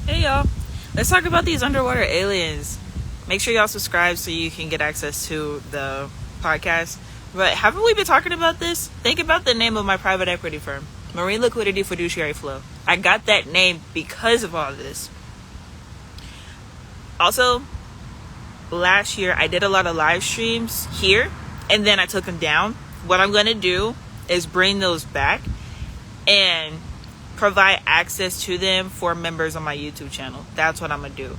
Hey y'all, let's talk about these underwater aliens. Make sure y'all subscribe so you can get access to the podcast. But haven't we been talking about this? Think about the name of my private equity firm, Marine Liquidity Fiduciary Flow. I got that name because of all this. Also, last year I did a lot of live streams here and then I took them down. What I'm going to do is bring those back and provide access to them for members on my YouTube channel. That's what I'm gonna do,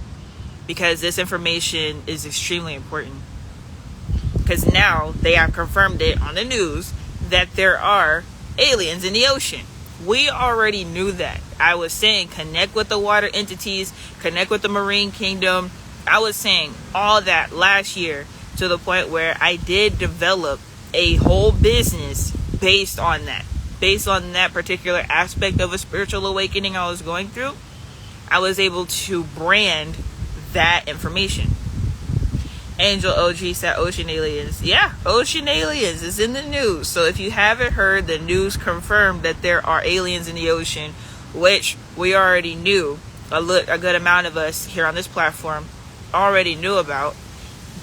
because this information is extremely important, because now they have confirmed it on the news that there are aliens in the ocean. We already knew that. I was saying connect with the water entities, connect with the marine kingdom. I was saying all that last year, to the point where I did develop a whole business based on that. Based on that particular aspect of a spiritual awakening I was going through, I was able to brand that information. Angel OG said ocean aliens. Yeah, ocean aliens is in the news. So if you haven't heard, the news confirmed that there are aliens in the ocean, which we already knew. A good amount of us here on this platform already knew about.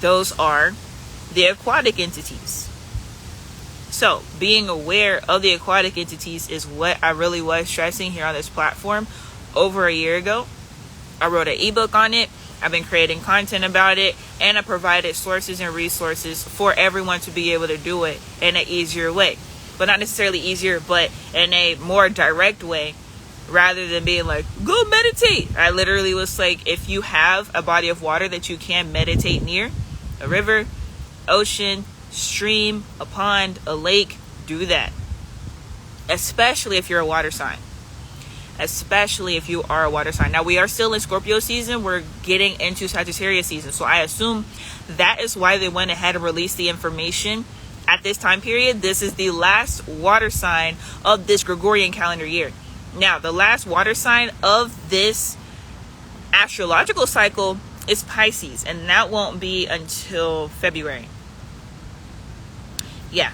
Those are the aquatic entities. So, being aware of the aquatic entities is what I really was stressing here on this platform over a year ago. I wrote an ebook on it. I've been creating content about it, and I provided sources and resources for everyone to be able to do it in an easier way. But not necessarily easier, but in a more direct way, rather than being like, go meditate. I literally was like, if you have a body of water that you can meditate near, a river, ocean, stream, a pond, a lake, do that. Especially if you're a water sign. Especially if you are a water sign. Now, we are still in Scorpio season. We're getting into Sagittarius season. So I assume that is why they went ahead and released the information at this time period. This is the last water sign of this Gregorian calendar year. Now, the last water sign of this astrological cycle is Pisces, and that won't be until February. Yeah.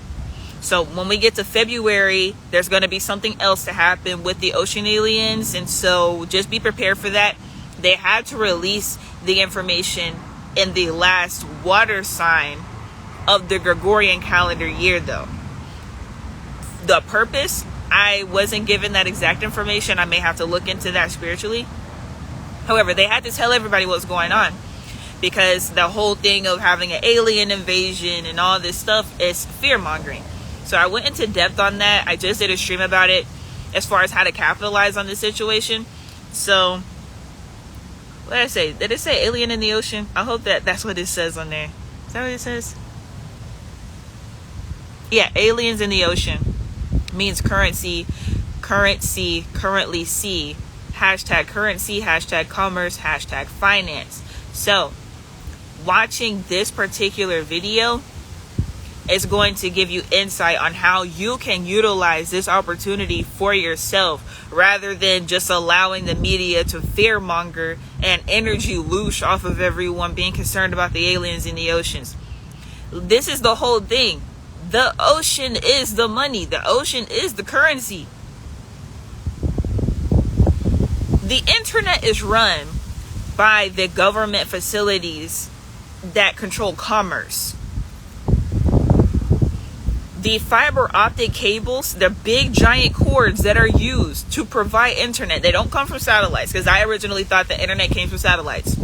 So when we get to February, there's going to be something else to happen with the ocean aliens. And so just be prepared for that. They had to release the information in the last water sign of the Gregorian calendar year, though. The purpose, I wasn't given that exact information. I may have to look into that spiritually. However, they had to tell everybody what's going on, because the whole thing of having an alien invasion and all this stuff is fear-mongering. So I went into depth on that. I just did a stream about it as far as how to capitalize on the situation. So, what did I say? Did it say alien in the ocean? I hope that's what it says on there. Is that what it says? Yeah, aliens in the ocean means currency, currently see, hashtag currency, hashtag commerce, hashtag finance. So, watching this particular video is going to give you insight on how you can utilize this opportunity for yourself, rather than just allowing the media to fearmonger and energy loosh off of everyone being concerned about the aliens in the oceans. This is the whole thing. The ocean is the money. The ocean is the currency. The internet is run by the government facilities that control commerce. The fiber optic cables, the big giant cords that are used to provide internet, they don't come from satellites, because I originally thought the internet came from satellites.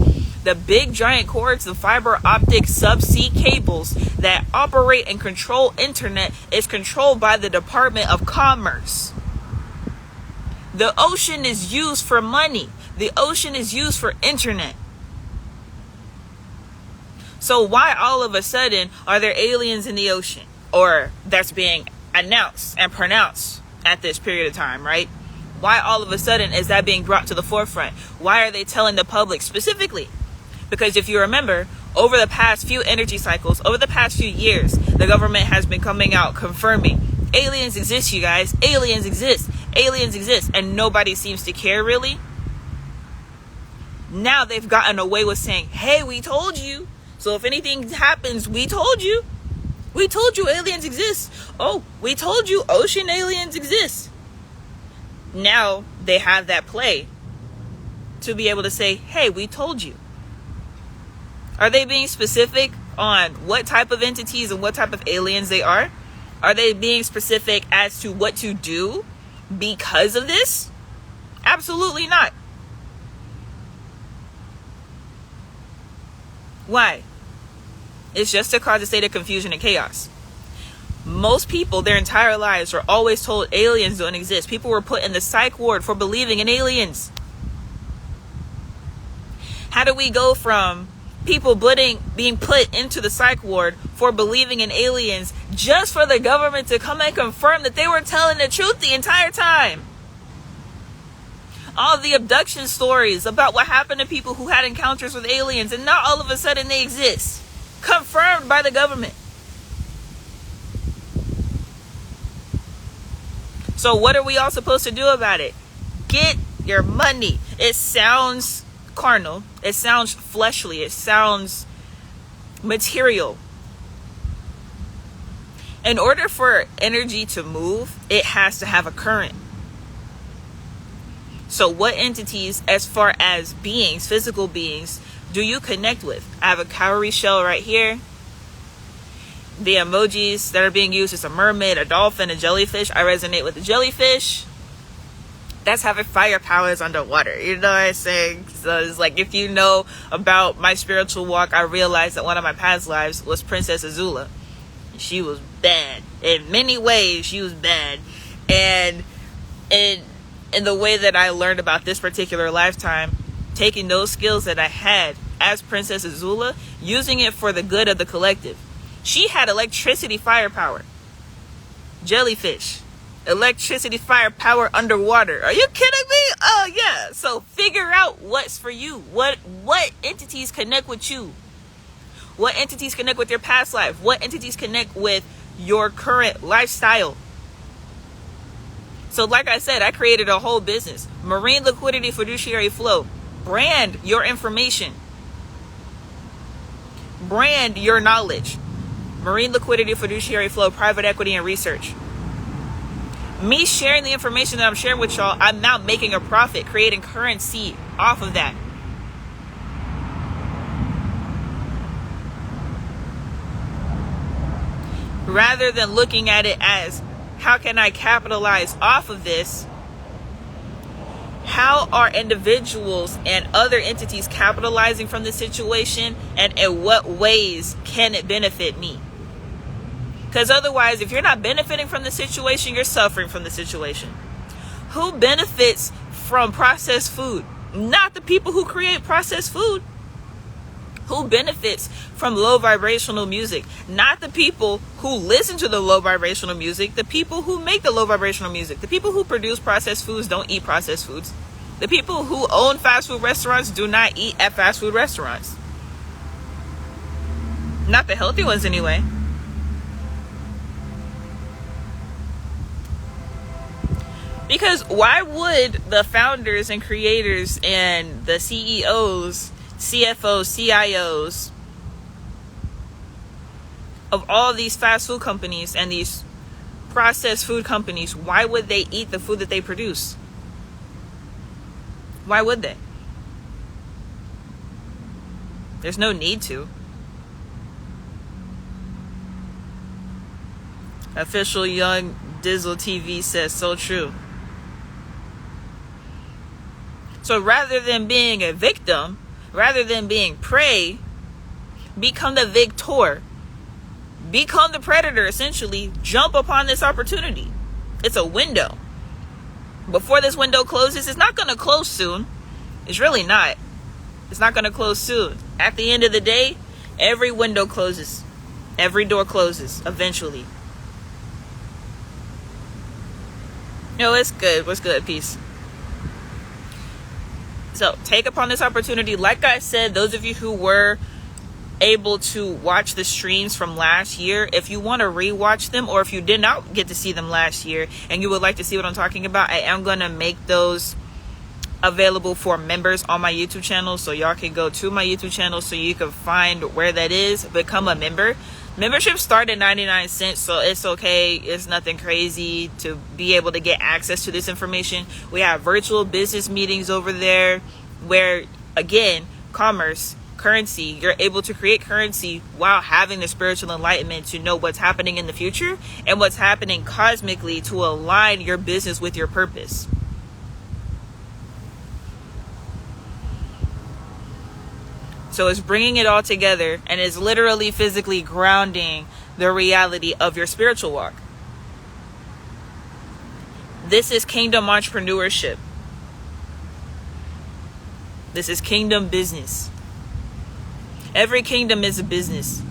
The big giant cords, the fiber optic subsea cables that operate and control internet, is controlled by the Department of Commerce. The ocean is used for money. The ocean is used for internet. So why all of a sudden are there aliens in the ocean? Or that's being announced and pronounced at this period of time, right? Why all of a sudden is that being brought to the forefront? Why are they telling the public specifically? Because if you remember, over the past few energy cycles, over the past few years, the government has been coming out confirming aliens exist, you guys. Aliens exist. Aliens exist. And nobody seems to care, really. Now they've gotten away with saying, hey, we told you. So if anything happens, we told you. We told you aliens exist. Oh, we told you ocean aliens exist. Now they have that play to be able to say, hey, we told you? Are they being specific on what type of entities and what type of aliens they are? Are they being specific as to what to do because of this? Absolutely not. Why? It's just to cause a state of confusion and chaos. Most people, their entire lives, were always told aliens don't exist. People were put in the psych ward for believing in aliens. How do we go from people being put into the psych ward for believing in aliens just for the government to come and confirm that they were telling the truth the entire time? All the abduction stories about what happened to people who had encounters with aliens, and now all of a sudden they exist. Confirmed by the government. So what are we all supposed to do about it? Get your money. It sounds carnal. It sounds fleshly. It sounds material. In order for energy to move, it has to have a current. So what entities, as far as beings, physical beings, do you connect with? I have a cowrie shell right here. The emojis that are being used is a mermaid, a dolphin, a jellyfish. I resonate with the jellyfish. That's having fire powers underwater. You know what I'm saying? So it's like, if you know about my spiritual walk, I realized that one of my past lives was Princess Azula. She was bad. In many ways, she was bad. And in the way that I learned about this particular lifetime, taking those skills that I had as Princess Azula, using it for the good of the collective. She had electricity firepower. Jellyfish. Electricity firepower underwater. Are you kidding me? Oh yeah. So figure out what's for you. What entities connect with you? What entities connect with your past life? What entities connect with your current lifestyle? So like I said, I created a whole business. Marine Liquidity Fiduciary Flow. Brand your information. Brand your knowledge. Marine Liquidity Fiduciary Flow, private equity and research. Me sharing the information that I'm sharing with y'all, I'm now making a profit, creating currency off of that. Rather than looking at it as, how can I capitalize off of this? How are individuals and other entities capitalizing from this situation, and in what ways can it benefit me? Because otherwise, if you're not benefiting from the situation, you're suffering from the situation. Who benefits from processed food? Not the people who create processed food. Who benefits from low vibrational music? Not the people who listen to the low vibrational music. The people who make the low vibrational music. The people who produce processed foods don't eat processed foods. The people who own fast food restaurants do not eat at fast food restaurants. Not the healthy ones anyway. Because why would the founders and creators and the CEOs, CFOs, CIOs of all these fast food companies and these processed food companies, why would they eat the food that they produce? Why would they? There's no need to. Official Young Dizzle TV says, so true. So rather than being a victim, rather than being prey, become the victor. Become the predator, essentially. Jump upon this opportunity. It's a window. Before this window closes, it's not going to close soon. It's really not. It's not going to close soon. At the end of the day, every window closes. Every door closes eventually. No, it's good. What's good? Peace. So take upon this opportunity. Like I said, those of you who were able to watch the streams from last year, if you want to rewatch them, or if you did not get to see them last year and you would like to see what I'm talking about, I am going to make those available for members on my YouTube channel. So y'all can go to my YouTube channel so you can find where that is, become a member. Memberships start at 99 cents, so it's okay. It's nothing crazy to be able to get access to this information. We have virtual business meetings over there. where, again, commerce, currency, you're able to create currency while having the spiritual enlightenment to know what's happening in the future and what's happening cosmically to align your business with your purpose. So it's bringing it all together, and it's literally physically grounding the reality of your spiritual walk. This is kingdom entrepreneurship. This is kingdom business. Every kingdom is a business.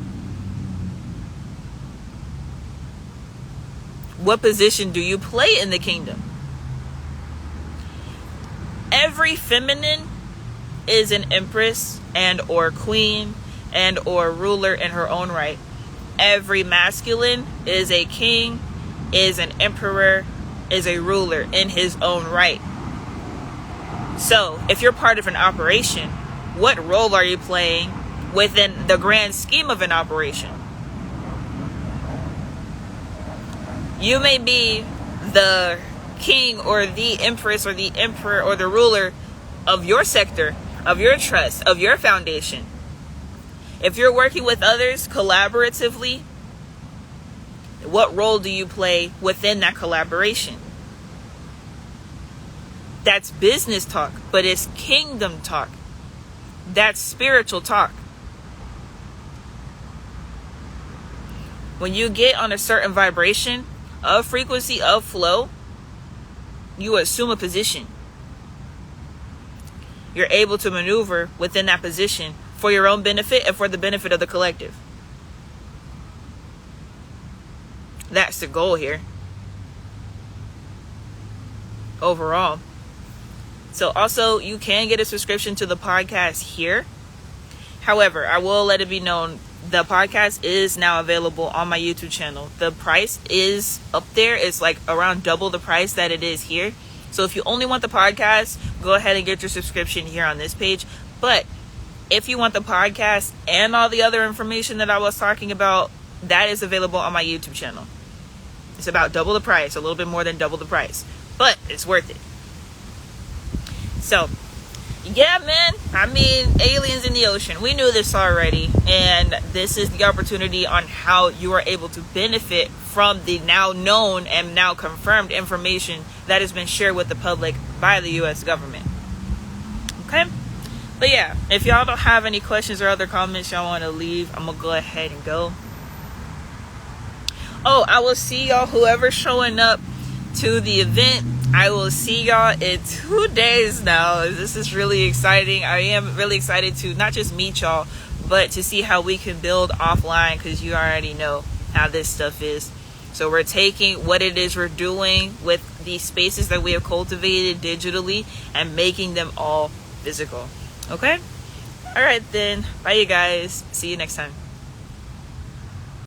What position do you play in the kingdom? Every feminine is an empress and or queen and or ruler in her own right. Every masculine is a king, is an emperor, is a ruler in his own right. So, if you're part of an operation, what role are you playing within the grand scheme of an operation? You may be the king or the empress or the emperor or the ruler of your sector, of your trust, of your foundation. If you're working with others collaboratively, what role do you play within that collaboration? That's business talk, but it's kingdom talk. That's spiritual talk. When you get on a certain vibration of frequency, of flow, you assume a position. You're able to maneuver within that position for your own benefit and for the benefit of the collective. That's the goal here. Overall. So also, you can get a subscription to the podcast here. However, I will let it be known, the podcast is now available on my YouTube channel. The price is up there. It's like around double the price that it is here. So if you only want the podcast, go ahead and get your subscription here on this page. But if you want the podcast and all the other information that I was talking about, that is available on my YouTube channel. It's about double the price, a little bit more than double the price. But it's worth it. So, yeah, man. I mean, aliens in the ocean. We knew this already. And this is the opportunity on how you are able to benefit from the now known and now confirmed information that has been shared with the public by the U.S. government. Okay? But yeah, if y'all don't have any questions or other comments y'all want to leave, I'm going to go ahead and go. Oh, I will see y'all, whoever's showing up to the event. I will see y'all in 2 days now. This is really exciting. I am really excited to not just meet y'all, but to see how we can build offline, because you already know how this stuff is. So we're taking what it is we're doing with these spaces that we have cultivated digitally and making them all physical. Okay? All right then. Bye, you guys. See you next time.